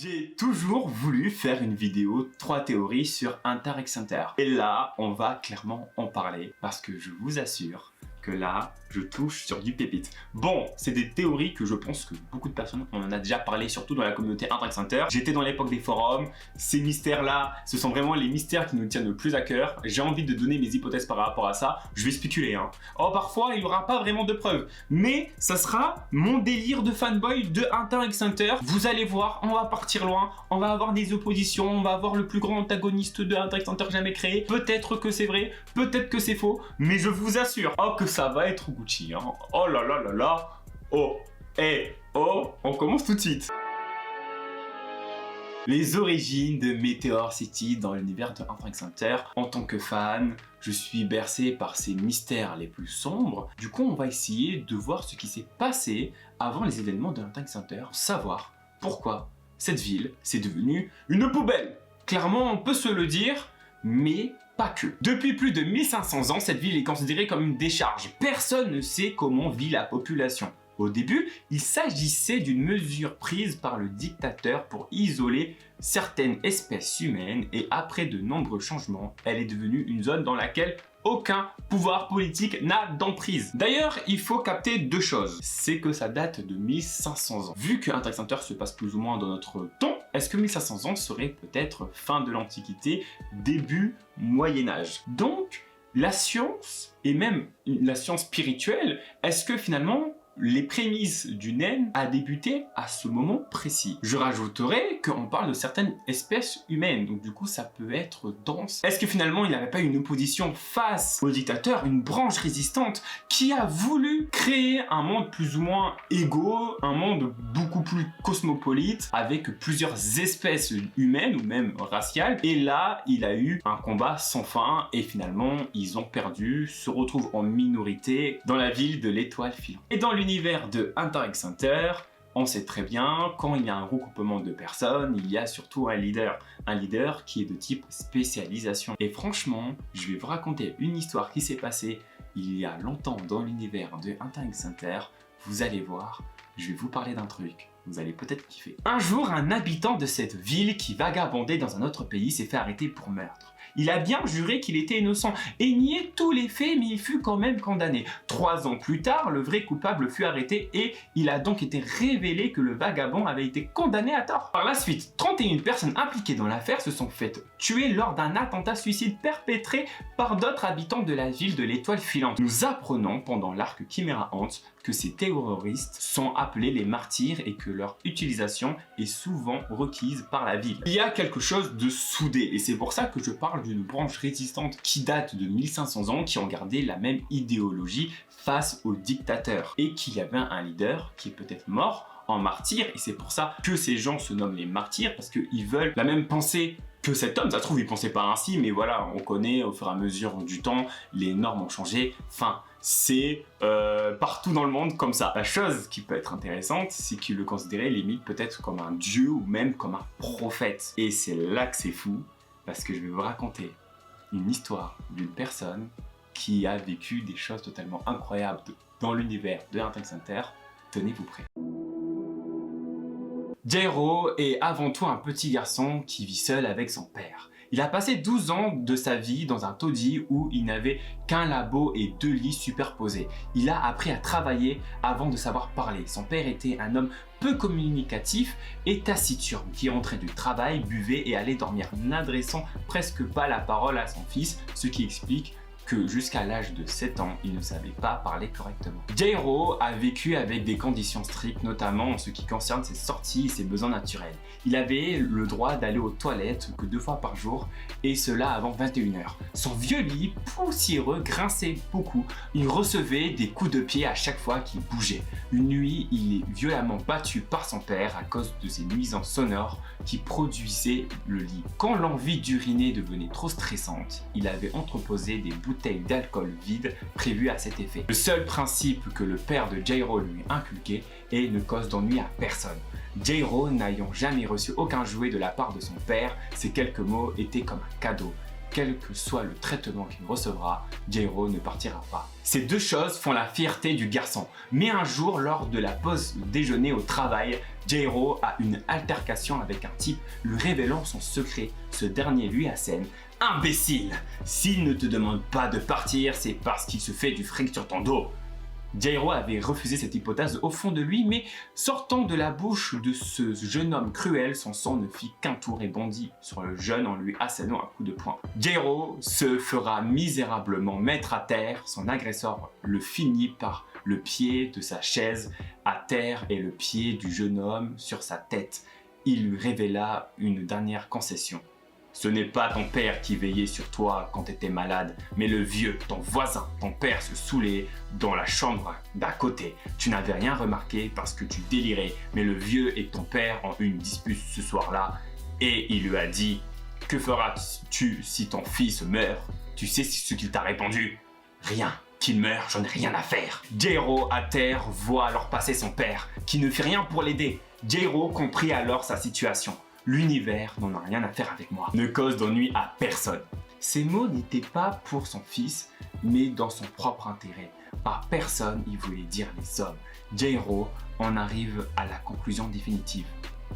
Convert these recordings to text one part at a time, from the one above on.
J'ai toujours voulu faire une vidéo 3 théories sur Hunter x Hunter. Et là, on va clairement en parler parce que je vous assure que là, je touche sur du pépite. Bon, c'est des théories que je pense que beaucoup de personnes, on en a déjà parlé, surtout dans la communauté Hunter x Hunter. J'étais dans l'époque des forums. Ces mystères-là, ce sont vraiment les mystères qui nous tiennent le plus à cœur. J'ai envie de donner mes hypothèses par rapport à ça. Je vais spéculer, hein. Oh, parfois, il n'y aura pas vraiment de preuves. Mais ça sera mon délire de fanboy de Hunter x Hunter. Vous allez voir, on va partir loin. On va avoir des oppositions. On va avoir le plus grand antagoniste de Hunter x Hunter jamais créé. Peut-être que c'est vrai, peut-être que c'est faux. Mais je vous assure, oh, que ça va être Gucci, hein. Oh là là là là. Oh, oh, on commence tout de suite. Les origines de Meteor City dans l'univers de Hunter x Hunter. En tant que fan, je suis bercé par ces mystères les plus sombres. Du coup, on va essayer de voir ce qui s'est passé avant les événements de Hunter x Hunter. Savoir pourquoi cette ville s'est devenue une poubelle. Clairement, on peut se le dire, mais pas que. Depuis plus de 1500 ans, cette ville est considérée comme une décharge. Personne ne sait comment vit la population. Au début, il s'agissait d'une mesure prise par le dictateur pour isoler certaines espèces humaines et après de nombreux changements, elle est devenue une zone dans laquelle aucun pouvoir politique n'a d'emprise. D'ailleurs, il faut capter deux choses. C'est que ça date de 1500 ans. Vu que Hunter x Hunter se passe plus ou moins dans notre temps, est-ce que 1500 ans serait peut-être fin de l'Antiquité, début Moyen-Âge? Donc, la science, et même la science spirituelle, est-ce que finalement les prémices du Nen a débuté à ce moment précis? Je rajouterai qu'on parle de certaines espèces humaines, donc du coup ça peut être dense. Est-ce que finalement il n'y avait pas une opposition face au dictateur, une branche résistante qui a voulu créer un monde plus ou moins égaux, un monde beaucoup plus cosmopolite, avec plusieurs espèces humaines ou même raciales, et là il a eu un combat sans fin, et finalement ils ont perdu, se retrouvent en minorité dans la ville de l'étoile filante. Et dans l'univers de Hunter x Hunter, on sait très bien, quand il y a un regroupement de personnes, il y a surtout un leader qui est de type spécialisation. Et franchement, je vais vous raconter une histoire qui s'est passée il y a longtemps dans l'univers de Hunter x Hunter. Vous allez voir, je vais vous parler d'un truc, vous allez peut-être kiffer. Un jour, un habitant de cette ville qui vagabondait dans un autre pays s'est fait arrêter pour meurtre. Il a bien juré qu'il était innocent et niait tous les faits, mais il fut quand même condamné. 3 ans plus tard, le vrai coupable fut arrêté et il a donc été révélé que le vagabond avait été condamné à tort. Par la suite, 31 personnes impliquées dans l'affaire se sont faites tuer lors d'un attentat suicide perpétré par d'autres habitants de la ville de l'étoile filante. Nous apprenons pendant l'arc Chimera Ant que ces terroristes sont appelés les martyrs et que leur utilisation est souvent requise par la ville. Il y a quelque chose de soudé et c'est pour ça que je parle d'une branche résistante qui date de 1500 ans, qui ont gardé la même idéologie face aux dictateurs et qu'il y avait un leader qui est peut-être mort en martyr, et c'est pour ça que ces gens se nomment les martyrs, parce qu'ils veulent la même pensée que cet homme. Ça se trouve, il pensait pas ainsi, mais voilà, on connaît au fur et à mesure du temps, les normes ont changé, enfin, c'est partout dans le monde comme ça. La chose qui peut être intéressante, c'est qu'il le considérait limite peut-être comme un dieu ou même comme un prophète. Et c'est là que c'est fou, parce que je vais vous raconter une histoire d'une personne qui a vécu des choses totalement incroyables dans l'univers de Hunter x Hunter. Tenez-vous prêts. Jairo est avant tout un petit garçon qui vit seul avec son père. Il a passé 12 ans de sa vie dans un taudis où il n'avait qu'un labo et 2 lits superposés. Il a appris à travailler avant de savoir parler. Son père était un homme peu communicatif et taciturne qui rentrait du travail, buvait et allait dormir, n'adressant presque pas la parole à son fils, ce qui explique que jusqu'à l'âge de 7 ans, il ne savait pas parler correctement. Jairo a vécu avec des conditions strictes, notamment en ce qui concerne ses sorties et ses besoins naturels. Il avait le droit d'aller aux toilettes que 2 fois par jour, et cela avant 21h. Son vieux lit poussiéreux grinçait beaucoup. Il recevait des coups de pied à chaque fois qu'il bougeait. Une nuit, il est violemment battu par son père à cause de ces nuisances sonores qui produisaient le lit. Quand l'envie d'uriner devenait trop stressante, il avait entreposé des bouteilles d'alcool vides prévues à cet effet. Le seul principe que le père de Jairo lui inculquait est ne cause d'ennui à personne. Jairo n'ayant jamais reçu aucun jouet de la part de son père, ces quelques mots étaient comme un cadeau. Quel que soit le traitement qu'il recevra, Jairo ne partira pas. Ces deux choses font la fierté du garçon. Mais un jour, lors de la pause déjeuner au travail, Jairo a une altercation avec un type lui révélant son secret. Ce dernier lui assène: imbécile! S'il ne te demande pas de partir, c'est parce qu'il se fait du fric sur ton dos. Jairo avait refusé cette hypothèse au fond de lui, mais sortant de la bouche de ce jeune homme cruel, son sang ne fit qu'un tour et bondit sur le jeune en lui assénant un coup de poing. Jairo se fera misérablement mettre à terre, son agresseur le finit par le pied de sa chaise à terre et le pied du jeune homme sur sa tête. Il lui révéla une dernière concession. Ce n'est pas ton père qui veillait sur toi quand tu étais malade, mais le vieux, ton voisin. Ton père se saoulait dans la chambre d'à côté. Tu n'avais rien remarqué parce que tu délirais, mais le vieux et ton père ont eu une dispute ce soir-là et il lui a dit: que feras-tu si ton fils meurt? Tu sais ce qu'il t'a répondu? Rien. Qu'il meure, j'en ai rien à faire. Jairo, à terre, voit alors passer son père, qui ne fait rien pour l'aider. Jairo comprit alors sa situation. L'univers n'en a rien à faire avec moi. Ne cause d'ennui à personne. Ces mots n'étaient pas pour son fils, mais dans son propre intérêt. Par personne, il voulait dire les hommes. Jairo en arrive à la conclusion définitive.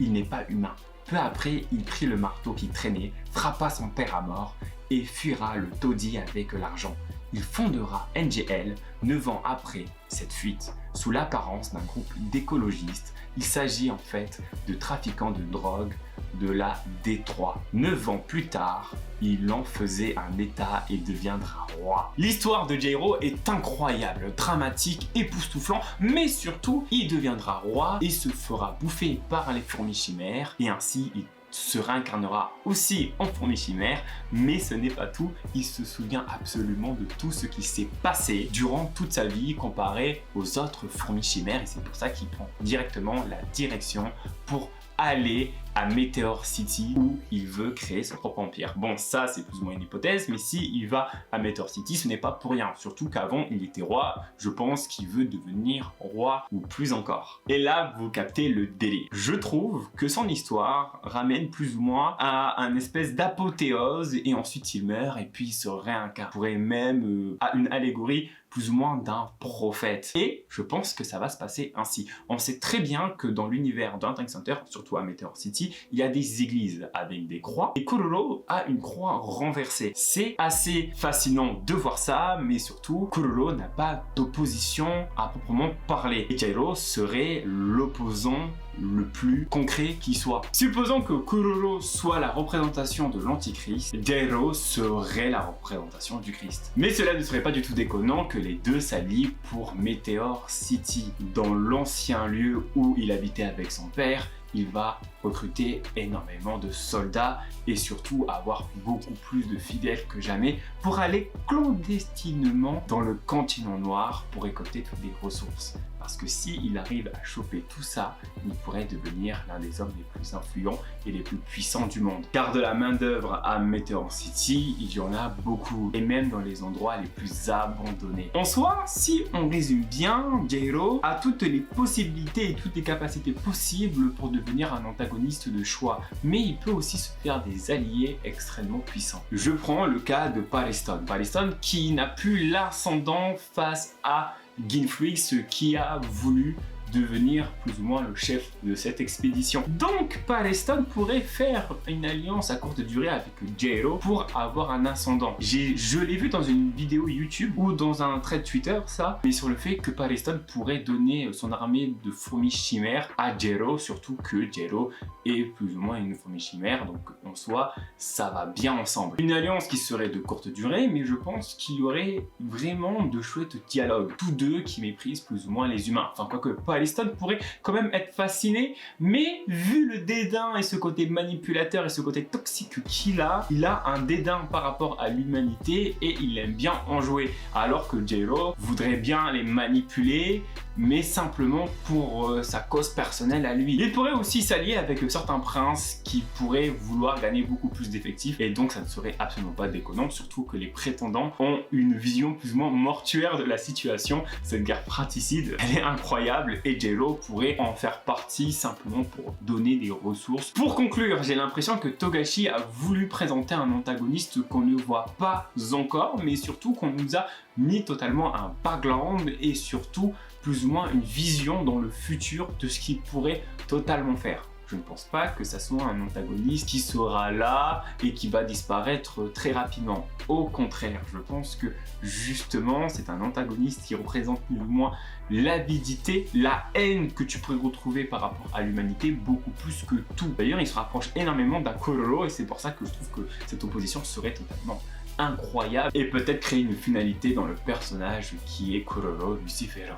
Il n'est pas humain. Peu après, il prit le marteau qui traînait, frappa son père à mort et fuira le taudis avec l'argent. Il fondera NGL 9 ans après cette fuite, sous l'apparence d'un groupe d'écologistes. Il s'agit en fait de trafiquants de drogue de la Détroit. 9 ans plus tard, il en faisait un état et deviendra roi. L'histoire de Jairo est incroyable, dramatique, époustouflant, mais surtout, il deviendra roi et se fera bouffer par les fourmis chimères et ainsi il se réincarnera aussi en fourmi chimère, mais ce n'est pas tout, il se souvient absolument de tout ce qui s'est passé durant toute sa vie comparé aux autres fourmis chimères et c'est pour ça qu'il prend directement la direction pour aller à Meteor City où il veut créer son propre empire. Bon, ça c'est plus ou moins une hypothèse, mais si il va à Meteor City, ce n'est pas pour rien. Surtout qu'avant il était roi, je pense qu'il veut devenir roi ou plus encore. Et là, vous captez le délire. Je trouve que son histoire ramène plus ou moins à un espèce d'apothéose et ensuite il meurt et puis il se réincarne. Pourrait même à une allégorie plus ou moins d'un prophète. Et je pense que ça va se passer ainsi. On sait très bien que dans l'univers d'un Tank Center, surtout à Meteor City, il y a des églises avec des croix et Kuroro a une croix renversée. C'est assez fascinant de voir ça, mais surtout, Kuroro n'a pas d'opposition à proprement parler. Et Jairo serait l'opposant le plus concret qui soit. Supposons que Kuroro soit la représentation de l'Antichrist, Jairo serait la représentation du Christ. Mais cela ne serait pas du tout déconnant que les deux s'allient pour Meteor City. Dans l'ancien lieu où il habitait avec son père, il va recruter énormément de soldats et surtout avoir beaucoup plus de fidèles que jamais pour aller clandestinement dans le continent noir pour récolter toutes les ressources. Parce que s'il arrive à choper tout ça, il pourrait devenir l'un des hommes les plus influents et les plus puissants du monde. Car de la main d'œuvre à Meteor City, il y en a beaucoup, et même dans les endroits les plus abandonnés. En soi, si on résume bien, Jairo a toutes les possibilités et toutes les capacités possibles pour devenir un antagoniste de choix, mais il peut aussi se faire des alliés extrêmement puissants. Je prends le cas de Pariston. Pariston qui n'a plus l'ascendant face à Ginfrix qui a voulu devenir plus ou moins le chef de cette expédition. Donc Pariston pourrait faire une alliance à courte durée avec Jairo pour avoir un ascendant. Je l'ai vu dans une vidéo YouTube ou dans un thread Twitter ça, mais sur le fait que Pariston pourrait donner son armée de fourmis chimères à Jairo, surtout que Jairo est plus ou moins une fourmi chimère, donc en soi ça va bien ensemble. Une alliance qui serait de courte durée, mais je pense qu'il y aurait vraiment de chouettes dialogues. Tous deux qui méprisent plus ou moins les humains. Enfin quoique Pariston pourrait quand même être fasciné, mais vu le dédain et ce côté manipulateur et ce côté toxique qu'il a, il a un dédain par rapport à l'humanité et il aime bien en jouer. Alors que Jairo voudrait bien les manipuler, mais simplement pour sa cause personnelle à lui. Il pourrait aussi s'allier avec certains princes qui pourraient vouloir gagner beaucoup plus d'effectifs et donc ça ne serait absolument pas déconnant, surtout que les prétendants ont une vision plus ou moins mortuaire de la situation. Cette guerre fratricide, elle est incroyable et Jairo pourrait en faire partie simplement pour donner des ressources. Pour conclure, j'ai l'impression que Togashi a voulu présenter un antagoniste qu'on ne voit pas encore, mais surtout qu'on nous a mis totalement un background et surtout plus ou moins une vision dans le futur de ce qu'il pourrait totalement faire. Je ne pense pas que ça soit un antagoniste qui sera là et qui va disparaître très rapidement. Au contraire, je pense que justement, c'est un antagoniste qui représente plus ou moins l'avidité, la haine que tu pourrais retrouver par rapport à l'humanité, beaucoup plus que tout. D'ailleurs, il se rapproche énormément d'un Kororo et c'est pour ça que je trouve que cette opposition serait totalement incroyable et peut-être créer une finalité dans le personnage qui est Kororo Lucifero.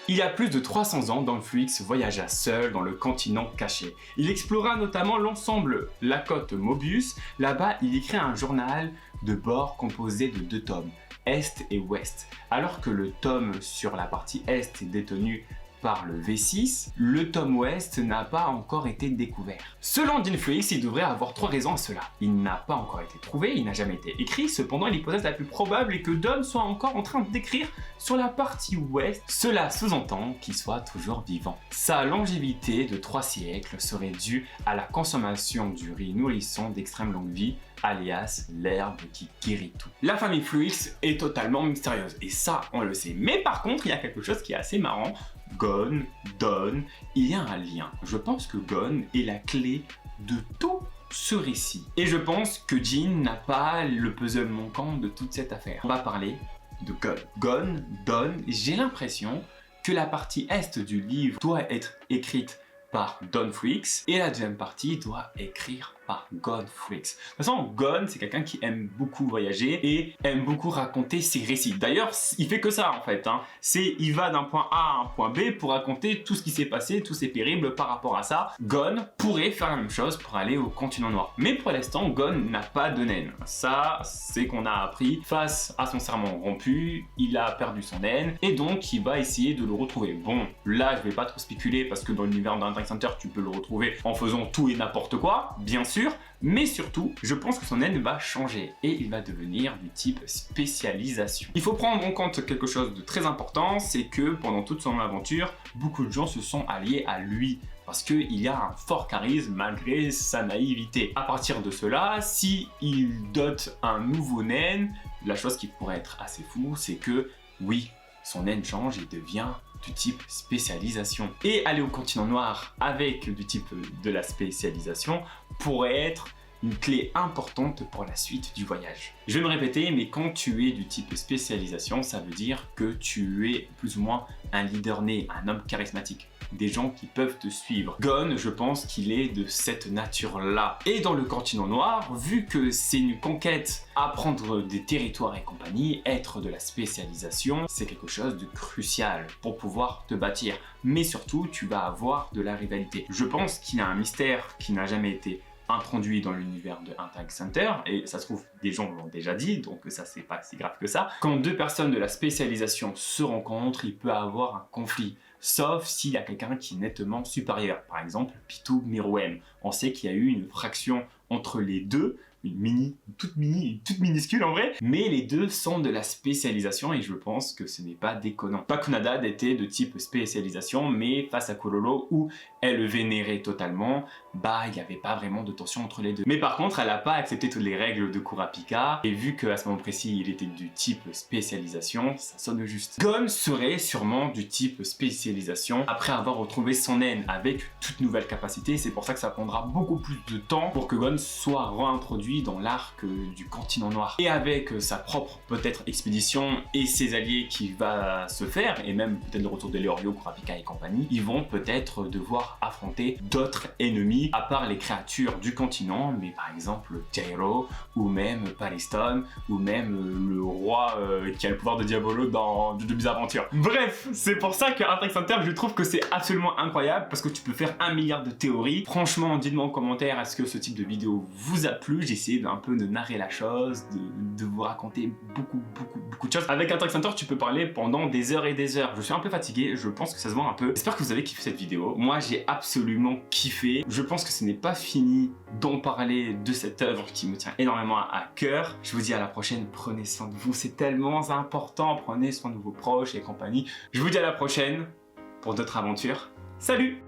Il y a plus de 300 ans, Don Freaks voyagea seul dans le continent caché. Il explora notamment l'ensemble, la côte Mobius. Là-bas, il écrit un journal de bord composé de 2 tomes, Est et Ouest. Alors que le tome sur la partie Est est détenu par le V6, le tome Ouest n'a pas encore été découvert. Selon Don Freaks, il devrait avoir 3 raisons à cela. Il n'a pas encore été trouvé, il n'a jamais été écrit, cependant l'hypothèse la plus probable est que Don soit encore en train d'écrire sur la partie Ouest. Cela sous-entend qu'il soit toujours vivant. Sa longévité de 3 siècles serait due à la consommation du riz nourrisson d'extrême longue vie, alias l'herbe qui guérit tout. La famille Freaks est totalement mystérieuse, et ça on le sait. Mais par contre, il y a quelque chose qui est assez marrant. Gon, Don, il y a un lien. Je pense que Gon est la clé de tout ce récit. Et je pense que Jin n'a pas le puzzle manquant de toute cette affaire. On va parler de Gon. Gon, Don, j'ai l'impression que la partie Est du livre doit être écrite par Don Freaks et la deuxième partie doit écrire par Gon Freaks. De toute façon, Gon, c'est quelqu'un qui aime beaucoup voyager et aime beaucoup raconter ses récits. D'ailleurs, il fait que ça en fait. Il va d'un point A à un point B pour raconter tout ce qui s'est passé, tous ses périples par rapport à ça. Gon pourrait faire la même chose pour aller au continent noir. Mais pour l'instant, Gon n'a pas de naine. Ça, c'est qu'on a appris. Face à son serment rompu, il a perdu son naine et donc il va essayer de le retrouver. Bon, là, je vais pas trop spéculer parce que dans l'univers d'un Hunter x Hunter, tu peux le retrouver en faisant tout et n'importe quoi, bien sûr. Mais surtout, je pense que son naine va changer et il va devenir du type spécialisation. Il faut prendre en compte quelque chose de très important, c'est que pendant toute son aventure, beaucoup de gens se sont alliés à lui parce qu'il y a un fort charisme malgré sa naïveté. À partir de cela, si il dote un nouveau naine, la chose qui pourrait être assez fou, c'est que oui, son naine change et devient du type spécialisation. Et aller au continent noir avec du type de la spécialisation pourrait être une clé importante pour la suite du voyage. Je vais me répéter, mais quand tu es du type spécialisation, ça veut dire que tu es plus ou moins un leader né, un homme charismatique. Des gens qui peuvent te suivre. Gon, je pense qu'il est de cette nature-là. Et dans le continent noir, vu que c'est une conquête à prendre des territoires et compagnie, être de la spécialisation, c'est quelque chose de crucial pour pouvoir te bâtir. Mais surtout, tu vas avoir de la rivalité. Je pense qu'il y a un mystère qui n'a jamais été introduit dans l'univers de Hunter x Hunter, et ça se trouve, des gens l'ont déjà dit, donc ça c'est pas si grave que ça. Quand 2 personnes de la spécialisation se rencontrent, il peut avoir un conflit. Sauf s'il y a quelqu'un qui est nettement supérieur. Par exemple, Pitou Meruem. On sait qu'il y a eu une fraction entre les deux, une toute minuscule en vrai, mais les deux sont de la spécialisation et je pense que ce n'est pas déconnant. Pakunadad était de type spécialisation, mais face à Kororo où elle le vénérait totalement, il n'y avait pas vraiment de tension entre les deux. Mais par contre, elle n'a pas accepté toutes les règles de Kurapika, et vu qu'à ce moment précis, il était du type spécialisation, ça sonne juste. Gon serait sûrement du type spécialisation après avoir retrouvé son naine avec toute nouvelle capacité, c'est pour ça que ça prendra beaucoup plus de temps pour que Gon soit réintroduit dans l'arc du continent noir. Et avec sa propre peut-être expédition et ses alliés qui va se faire, et même peut-être le retour de Leorio, Kurapika et compagnie, ils vont peut-être devoir affronter d'autres ennemis à part les créatures du continent, mais par exemple Jairo, ou même Pariston, ou même le roi qui a le pouvoir de Diabolo dans Jojo's Bizarre Adventure. Bref, c'est pour ça que Hunter x Hunter, je trouve que c'est absolument incroyable, parce que tu peux faire 1 milliard de théories. Franchement, dites-moi en commentaire, est-ce que ce type de vidéo vous a plu? J'ai essayé d'un peu de narrer la chose, de vous raconter beaucoup de choses. Avec Hunter x Hunter, tu peux parler pendant des heures et des heures. Je suis un peu fatigué, je pense que ça se voit un peu. J'espère que vous avez kiffé cette vidéo. Moi, j'ai absolument kiffé. Je pense que ce n'est pas fini d'en parler de cette œuvre qui me tient énormément à cœur. Je vous dis à la prochaine, prenez soin de vous, c'est tellement important. Prenez soin de vos proches et compagnie. Je vous dis à la prochaine pour d'autres aventures. Salut!